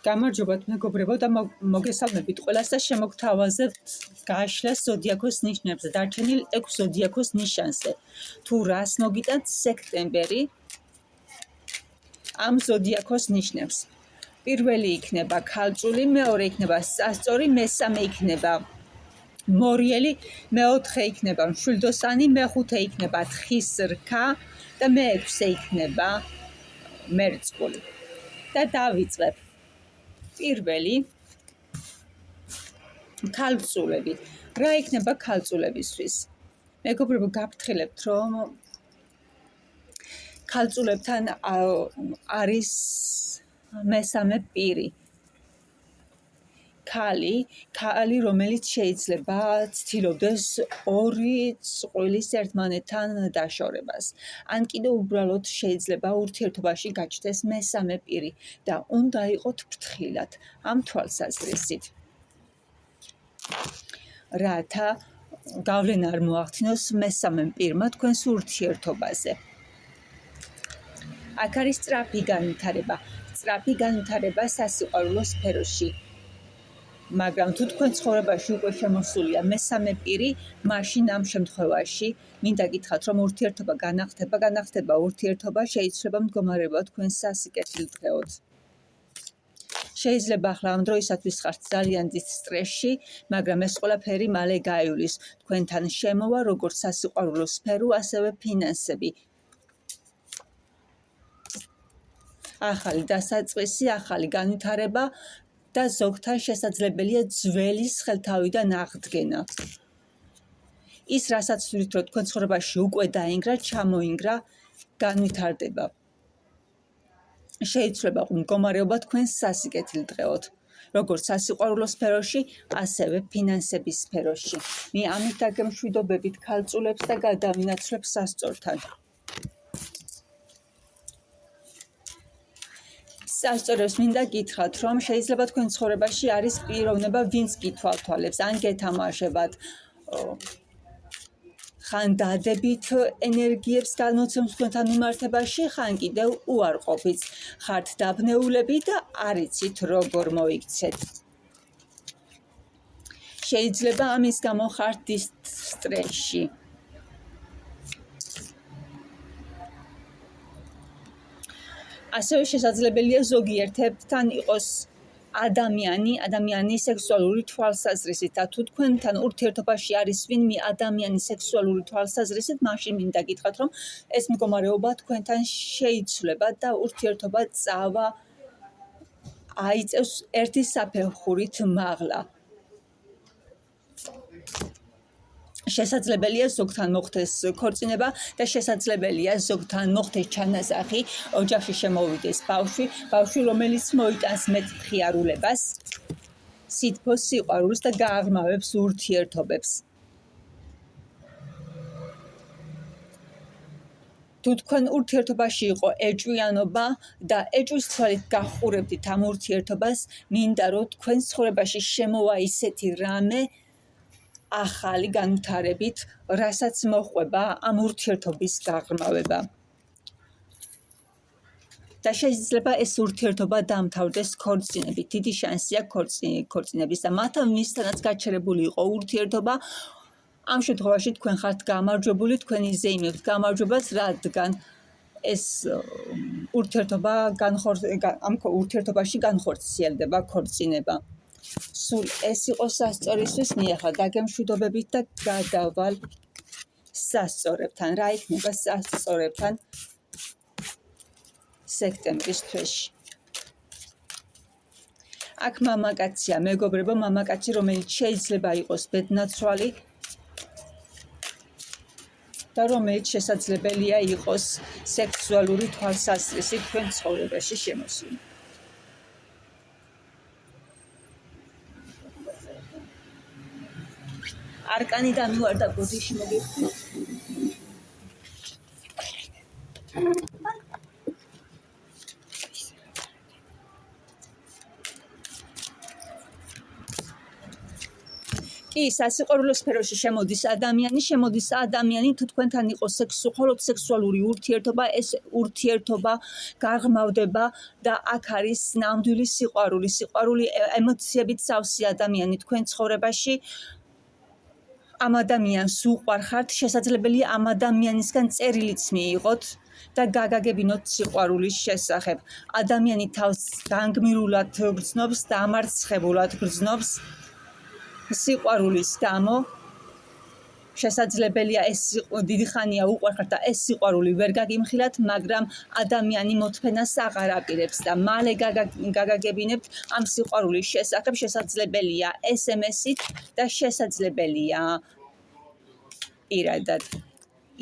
გამარჯობათ მეგობრებო და მოგესალმებით ყველას და შემოგთავაზებთ გააშლას ზოდიაქოს ნიშნებზე, დარჩენილ 6 ზოდიაქოს ნიშანზე. თუ რას მოგიტანთ სექტემბერი ამ ზოდიაქოს ნიშნებს. პირველი იქნება ქალწული, მეორე იქნება სასწორი, მესამე იქნება მორიელი, მეოთხე იქნება მშვილდოსანი, მეხუთე იქნება თხის რქა და მეექვსე იქნება მერწყული. და დავიწყებ. პირველი ქალწულები. რა იქნება ქალწულებისთვის? მეგობრებო, გაფრთხილებთ, რომ ქალწულებთან არის მესამე პირი. ქალი, რომელიც შეიძლება ცდილობდეს ორი წყვილის ერთმანეთთან დაშორებას. ან კიდევ უბრალოდ შეიძლება ურთიერთობაში გაჩნდეს მესამე პირი და უნდა იყოთ ფრთხილად ამ თვალსაზრისით. რათა გავლენა არ მოახდინოს მესამე პირმა თქვენს ურთიერთობაზე. აქ არის სწრაფი განვითარება. სწრაფი განვითარება სასიყვარულო სფეროში. მაგრამ თუ თქვენ ცხოვრებაში უკვე შემოსულია მესამე პირი, მაშინ ამ შემთხვევაში მინდა გითხრათ, რომ ურთიერთობა განახდება ურთიერთობა შეიძლება მდგომარეობა თქვენ სასიკეთილდღეოდ. შეიძლება ახლა ამ დროისათვის ხართ ძალიან დიდ სტრესში, მაგრამ ეს ყველაფერი მალე გაივლის. თქვენთან შემოვა როგორც სასიყვარულო სფერო, ასევე ფინანსები. ახალი დასაწყისი, ახალი განვითარება და ზოგთან შესაძლებელია ძველის ხელთავიდან აღდგენა. ის, რასაც ვთვლით, რომ თქვენ ცხოვრებაში უკვე დაინგრა, ჩამოინგრა, განვითარდება. შეიძლება მდგომარეობა თქვენ სასიკეთილდღეოდ, როგორც სასიყვარულო სფეროში, ასევე ფინანსების სფეროში. მე ამით დაგემშვიდობებით ქალწულებს და გადავინაცვლებ სასწორთან. სასწორებს მინდა გითხრათ, რომ შეიძლება თქვენ ცხოვრებაში არის პიროვნება, ვინც გითვალთვალებს, ან გეთამაშებათ. ხან დადებით ენერგიებს განმოცემს თქვენთან მიმართებაში, ხან კიდევ უარყოფით. ხართ დაბნეულები და არ იცით როგორ მოიქცეთ. შეიძლება ამის გამო ხართ დიდ სტრესში. ასევე შესაძლებელია ზოგიერთებთან იყოს ადამიანი სექსუალური თვალსაზრისით და თუ თქვენთან ურთიერთობაში არის ვინმე ადამიანი სექსუალური თვალსაზრისით, მაშინ მინდა გითხრათ, რომ ეს მდგომარეობა თქვენთან შეიცვლება და ურთიერთობა წავა აიწევს ერთი საფეხურით მაღლა. შესაძლებელია ზოგთან მოხდეს ქორწინება და შესაძლებელია ზოგთან მოხდეს ჩანასახი, ოჯახში შემოვიდეს ბავშვი, რომელიც მოიტანს მეტ მხიარულებას, სითბოს, სიყვარულს და გააღრმავებს ურთიერთობებს. თუ თქვენ ურთიერთობაში იყო ეჭვიანობა და ეჭვის თვალით გახურებდით ამ ურთიერთობას, მინდა რომ თქვენ ცხოვრებაში შემოვა ისეთი რამე, ახალი განვითარებით, რასაც მოჰყვება ამ ურთიერთობის გაღრმავება. და შეიძლება ეს ურთიერთობა დამთავრდეს ქორწინებით. დიდი შანსია ქორწინების და მათთან ვისთანაც გაჩერებული იყო ურთიერთობა. ამ შემთხვევაში თქვენ ხართ გამარჯვებული, თქვენი ზეიმებთ გამარჯვებას, რადგან ეს ამ ურთიერთობაში განხორციელდება ქორწინება. სულ ეს იყო სასწორისთვის, ახლა დაგემშვიდობებით და გადავალ სასწორებთან. რა იქნება სასწორებთან სექტემბრის თვეში? აქ მამაკაცია, მეგობრებო, მამაკაცი, რომელიც შეიძლება იყოს ბედნაცვალი და რომელიც შესაძლებელია იყოს სექსუალური თვალსაზრისით თქვენ ცხოვრებაში შემოსული. არკანი დამივარდა ბოდიში მოგიხსნა. კი, სასიყვარულო სფეროში შემოდის ადამიანი, თუ თქვენთან იყოს მხოლოდ სექსუალური ურთიერთობა, ეს ურთიერთობა გაღრმავდება და აქ არის ნამდვილი სიყვარული ემოციებით სავსე ადამიანი თქვენ ცხოვრებაში. ამ ადამიანს უყვარხართ, შესაძლებელია ამ ადამიანისგან წერილიც მიიღოთ და გაგაგებინოთ სიყვარულის შესახებ. ადამიანი თავს განგმირულად გრძნობს და ამარცხებულად გრძნობს სიყვარულის გამო. შესაძლებელია ეს დიდი ხანია უყვარხართ და ეს სიყვარული ვერ გაგიმხილათ, მაგრამ ადამიანი მოთფენას აღარ აპირებს და მალე გაგაგებინებთ ამ სიყვარულის შესახებ. შესაძლებელია SMS-ით და შესაძლებელია პირადად.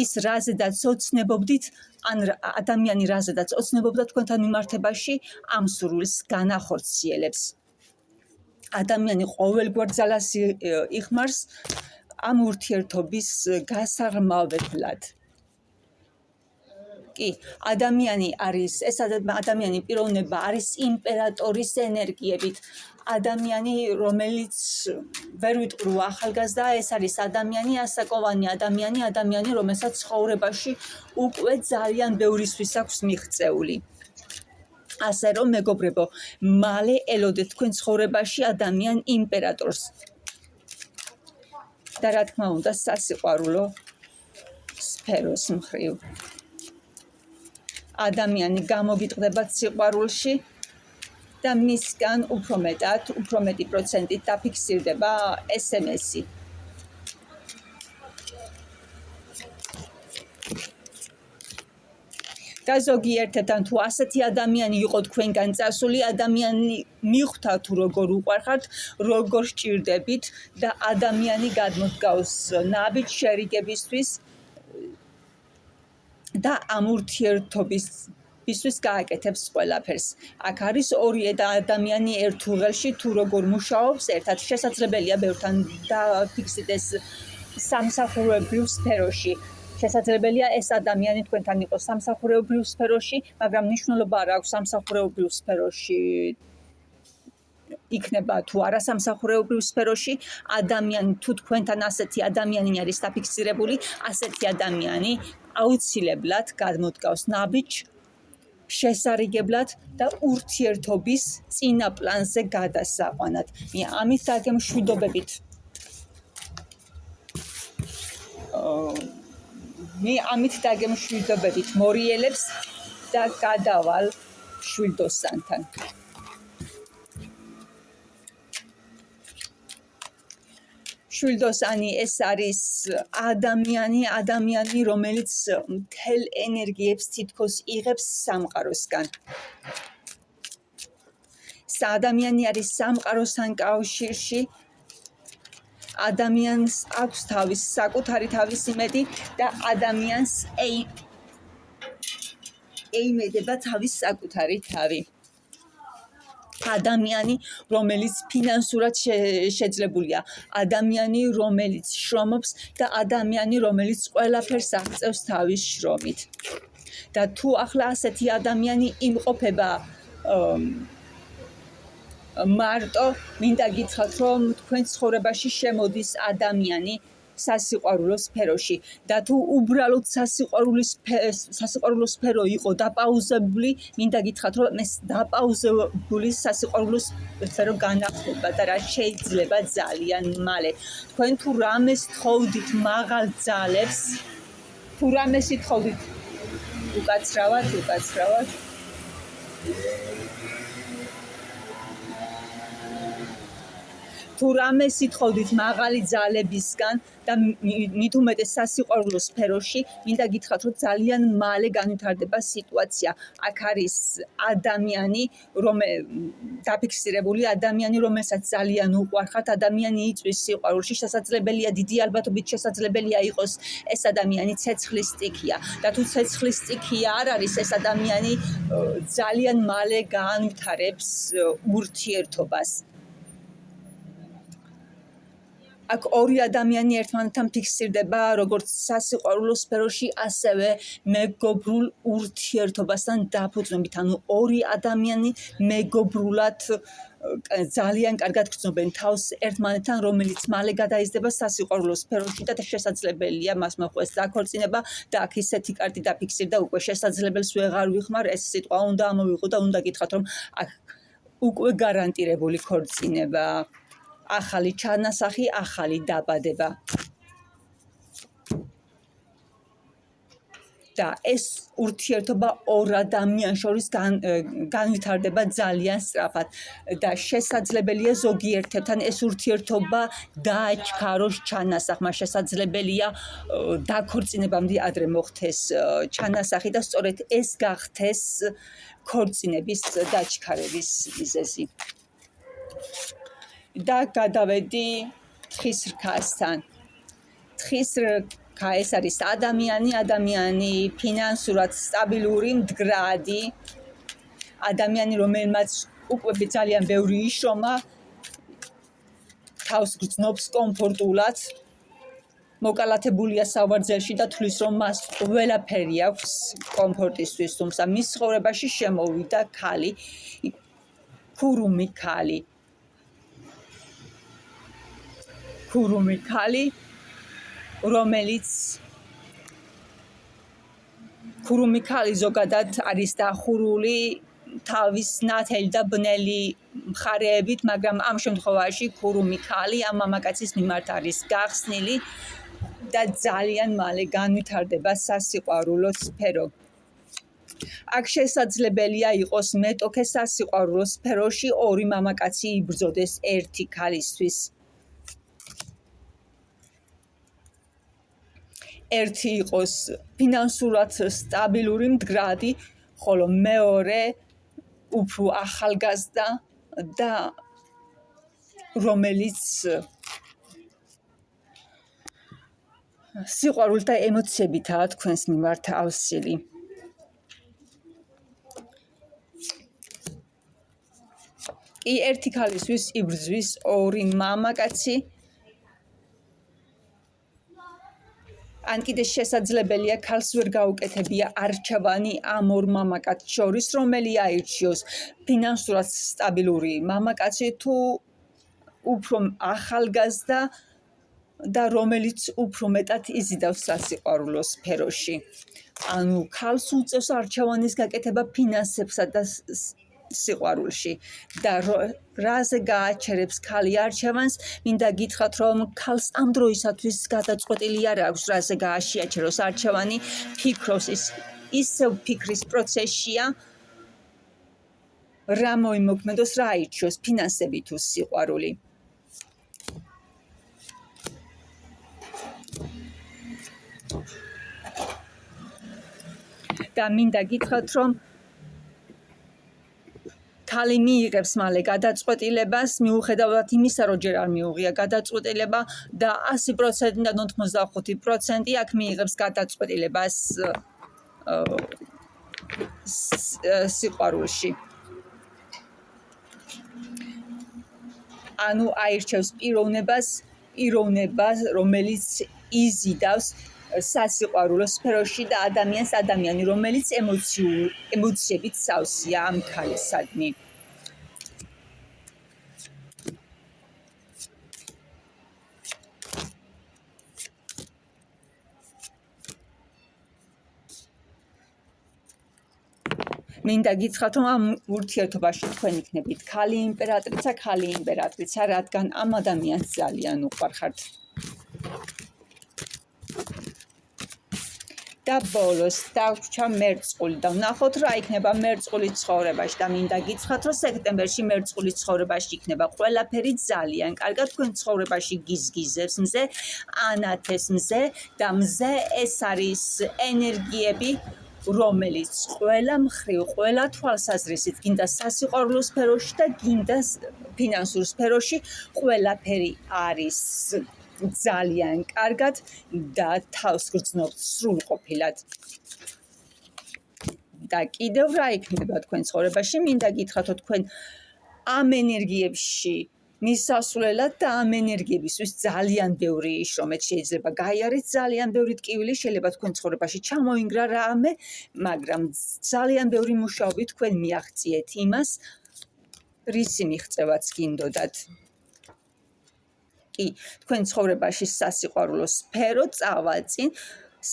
ის რაზედაც ოცნებობდით, ან ადამიანი რაზედაც ოცნებობდა თქვენთან მიმართებაში, ამ სურვილს განახორციელებს. ადამიანი ყოველგვარ ძალას იხმარს ამ ურთიერთობის გასაღრმავებლად. კი, ადამიანი პიროვნება არის იმპერატორის ენერგიებით. ადამიანი, რომელიც ვერ ვიტყვი ახალგაზრდა, ეს არის ადამიანი, ასაკოვანი ადამიანი, რომელსაც ცხოვრებაში უკვე ძალიან ბევრისთვის აქვს მიღწეული. ასე რომ მეგობრებო, მალე ელოდეთ თქვენ ცხოვრებაში ადამიან იმპერატორს. და რა თქმა უნდა, სასიყვარულო სფეროს მხრივ. ადამიანი გამოგიტყდებათ სიყვარულში და მისგან უფრო მეტი პროცენტით დაფიქსირდება SMS-ი. და ზოგიერთებთან თუ ასეთი ადამიანი იყო თქვენგან წასული, ადამიანი მიხვდა თუ როგორ უყვარხართ, როგორ სჭირდებით და ადამიანი გადმოდგავს ნაბიჯ შერიგებისთვის და ამ ურთიერთობისთვის გააკეთებს ყველაფერს. აქ არის ორი ადამიანი ერთ უღელში თუ როგორ მუშაობს ერთად. შესაძლებელია ბევრთან დაფიქსირდეს სამსახურებრივ სფეროში. შესაძლებელია ეს ადამიანი თქვენთან იყოს სამსახურებრივ სფეროში, მაგრამ მნიშვნელობა არ აქვს სამსახურებრივ სფეროში იქნება თუ არა სამსახურებრივ სფეროში. ადამიანი თუ თქვენთან ასეთი ადამიანი არის დაფიქსირებული, ასეთი ადამიანი აუცილებლად გადმოდგავს ნაბიჯ შესარიგებლად და ურთიერთობის წინა პლანზე გადასაყვანად. ამით დაგემშვიდობებით. ამით დაგემშვიდობებით მორიელებს და გადავალ შვილდოსანთან. შვილდოსანი ეს არის ადამიანი, რომელიც მთელ ენერგიებს თითქოს იღებს სამყაროსგან. ადამიანი არის სამყაროსთან კავშირში. ადამიანს აქვს საკუთარი თავის იმედი და ადამიანს ეიმედება თავის საკუთარი თავი. ადამიანი, რომელიც ფინანსურად შეძლებულია, ადამიანი, რომელიც შრომობს და ადამიანი, რომელიც ყველაფერს აღწევს თავის შრომით. და თუ ახლა ასეთი ადამიანი იმყოფება მარტო, მინდა გითხრათ, რომ თქვენ ცხოვრებაში შემოდის ადამიანი სასიყვარულო სფეროში და თუ უბრალოდ სასიყვარულო სფერო იყო დაპაუზებული, მინდა გითხრათ, რომ ეს დაპაუზებული სასიყვარულო სფერო განახლდება და რა შეიძლება ძალიან მალე. თქვენ თუ რამეს თხოვდით მაღალ ძალებს, თუ რამეს ითხოვდით უკაცრავად თუ რამეს ითხოვდით მაღალი ძალებისგან და მით უმეტეს სასიყვარულო სფეროში, მინდა გითხრათ, რომ ძალიან მალე განვითარდება სიტუაცია. აქ არის ადამიანი, დაფიქსირებული ადამიანი, რომელსაც ძალიან უყვარხართ, ადამიანი იწვის სიყვარულში, შესაძლებელია დიდი ალბათობით შესაძლებელია იყოს ეს ადამიანი ცეცხლის სტიქია. და თუ ცეცხლის სტიქია არ არის, ეს ადამიანი ძალიან მალე განვითარებს ურთიერთობას. აქ ორი ადამიანი ერთმანეთთან ფიქსირდება როგორც სასიყვარულო სფეროში, ასევე მეგობრულ ურთიერთობასთან დაფუძნებით. ანუ ორი ადამიანი მეგობრულად ძალიან კარგად გრძნობენ თავს ერთმანეთთან, რომელიც მალე გადაიზრდება სასიყვარულო სფეროში და შესაძლებელია მას მოხდეს დაქორწინება და აქ ისეთი კარტი დაფიქსირდა, უკვე შესაძლებელს ვეღარ ვიხმარ, ეს სიტყვა უნდა ამოვიღო და უნდა გითხრათ, რომ აქ უკვე გარანტირებული ქორწინება, ახალი ჩანასახი, ახალი დაბადება. და ეს ურთიერთობა ორ ადამიანს შორის განვითარდება ძალიან სწრაფად და შესაძლებელია ზოგიერთებთან ეს ურთიერთობა დააჩქაროს ჩანასახმა, შესაძლებელია დაქორწინებამდე ადრე მოხდეს ჩანასახი და სწორედ ეს გახდეს ქორწინების დაჩქარების მიზეზი. და გადავედი თხის რქასთან. თხის რქა ეს არის ადამიანი ფინანსურად სტაბილური, მდგრადი, ადამიანი, რომელმაც უკვე ძალიან ბევრი იშრომა, თავს გრძნობს კომფორტულად, მოკალათებულია სავარძელში და თვლის, რომ მას ყველაფერი აქვს კომფორტისთვის, თუმცა მის ცხოვრებაში შემოვიდა ქალი, ქურუმი ქალი, რომელიც ქურუმი ქალი ზოგადად არის დახურული თავის ნათელი და ბნელი მხარეებით, მაგრამ ამ შემთხვევაში ქურუმი ქალი ამ მამაკაცის მიმართ არის გახსნილი და ძალიან მალე განვითარდება სასიყვარულო სფერო. აქ შესაძლებელია იყოს მეტოქე სასიყვარულო სფეროში ორი მამაკაცი იბრძოდეს ერთი ქალისთვის. ერთი იყოს ფინანსურად სტაბილური, მდგრადი, ხოლო მეორე უფრო ახალგაზრდა და რომელიც სიყვარულით და ემოციებითაა თქვენს მიმართ ავსილი. კი ერთი ქალისთვის იბრძვის ორი მამაკაცი. ან კიდე შესაძლებელია ქალს ვერ გაუკეთებია არჩევანი ამ ორ მამაკაცს შორის, რომელი აირჩიოს ფინანსურად სტაბილური მამაკაცი თუ უფრო ახალგაზრდა და რომელიც უფრო მეტად იზიდავს სასიყვარულო სფეროში. ანუ ქალს უწევს არჩევანის გაკეთება ფინანსებსა და სიყვარულში და რაზე გააჩერებს ქალი არჩევანს, მინდა გითხრათ, რომ ქალს ამ დროისათვის გადაწყვეტილი არ აქვს, რაზე გააშიაჩეროს არჩევანი, ფიქრობს ისევ ფიქრის პროცესშია, რა მოიმოქმედოს, რა აირჩიოს, ფინანსები თუ სიყვარული. და მინდა გითხრათ, რომ ქალი მიიღებს მალე გადაწყვეტილებას, მიუხედავად იმისა, რომ ჯერ არ მიუღია გადაწყვეტილება და 100%-დან 95% აქ მიიღებს გადაწყვეტილებას სიყვარულში. ანუ აირჩევს პიროვნებას, რომელიც იზიდავს სასიყვარულო სფეროში და ადამიანი, რომელიც ემოციებით სავსეა ამ ქალისადმი. მინდა გითხრათ, რომ ამ ურთიერთობაში თქვენ იქნებით ქალი იმპერატრიცა, რადგან ამ ადამიანს ძალიან უყვარხართ. და ბოლოს დაგვრჩა მერწყული და ვნახოთ რა იქნება მერწყული ცხოვრებაში და მინდა გითხრათ, რომ სექტემბერში მერწყული ცხოვრებაში იქნება ყველაფერი ძალიან კარგად, თქვენ ცხოვრებაში გიზგიზებს მზე, ანათეს მზე და მზე ეს არის ენერგიები, რომელიც ყველა მხრივ, ყველა თვალსაზრისით, გინდა სასიყვარულო სფეროში და გინდა ფინანსურ სფეროში, ყველაფერი არის ძალიან კარგად და თავს გრძნობთ სრულყოფილად. და კიდევ რა იქნება თქვენ ცხოვრებაში, მინდა გითხრათ, რომ თქვენ ამ ენერგიებში მის სასულელად და ამ ენერგიებისთვის ძალიან ბევრი შრომეთ შეიძლება გაიარეთ, ძალიან ბევრი ტკივილი შეიძლება თქვენ ცხოვრებაში ჩამოინგრა რამე, მაგრამ ძალიან ბევრი მუშაობი თქვენ მიაღწიეთ იმას, რისი მიღწევაც გინდოდათ. კი, თქვენ ცხოვრებაში სასიყვარულო სფერო წავალ წინ,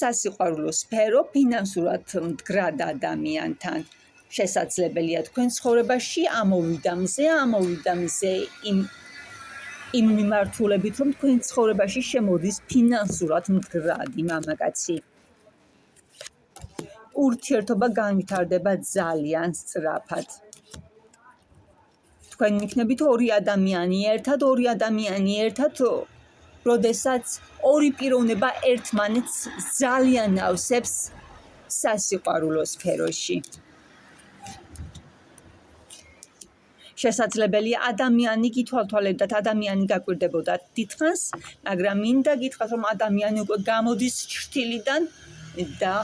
სასიყვარულო სფერო ფინანსურად მდგრად ადამიანთან. შესაძლებელია თქვენ ცხოვრებაში ამოვიდა მზე იმ მიმართულებით, რომ თქვენ ცხოვრებაში შემოდის ფინანსურად მდგრადი მამაკაცი. ურთიერთობა განვითარდება ძალიან სწრაფად. თქვენ იქნებით ორი ადამიანი ერთად, როდესაც ორი პიროვნება ერთმანეთს ძალიან ავსებს სასიყვარულო სფეროში. შესაძლებელია ადამიანი გითვალთვალებდათ, ადამიანი გაკვირდებოდათ დიდხანს, მაგრამ მინდა გითხრათ, რომ ადამიანი უკვე გამოდის ჩრდილიდან და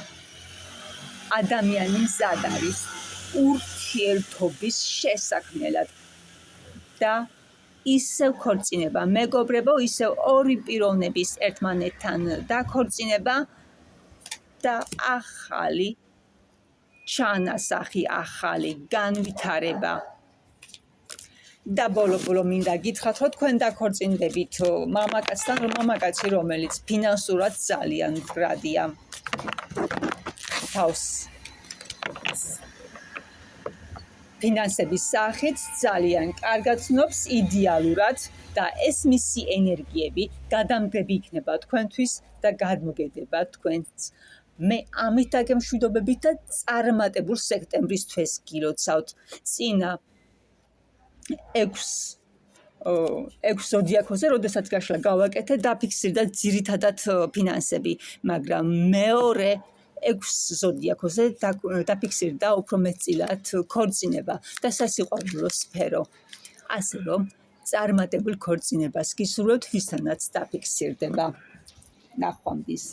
ადამიანი მზად არის ურთიერთობის შესაქმნელად და ისევ ქორწინება, მეგობრებო, ისევ ორი პიროვნების ერთმანეთთან დაქორწინება და ახალი ჩანასახი, ახალი განვითარება. და ბოლო მინდა გითხრათ, რომ თქვენ დაქორწინდებით მამაკაცთან, მამაკაცი, რომელიც ფინანსურად ძალიან მდგრადია. თავს ფინანსების სახით ძალიან კარგად ცნობს იდეალურად და ეს მისი ენერგიები გადამდგები იქნება თქვენთვის და გადმოგედება თქვენს. მე ამით დაგემშვიდობებით და წარმატებულ სექტემბრის თვეს გილოცავთ. წინა 6 ზოდიაქოზე, როდესაც გაშლა გავაკეთე, დაფიქსირდა ძირითადად ფინანსები, მაგრამ მეორე 6 ზოდიაქოზე დაფიქსირდა უფრო მეტწილად ქორწინება და სასიყვარულო სფერო. ასე რომ, წარმატებულ ქორწინებას გისურვებთ, ვისთანაც დაფიქსირდება. ნახვამდის.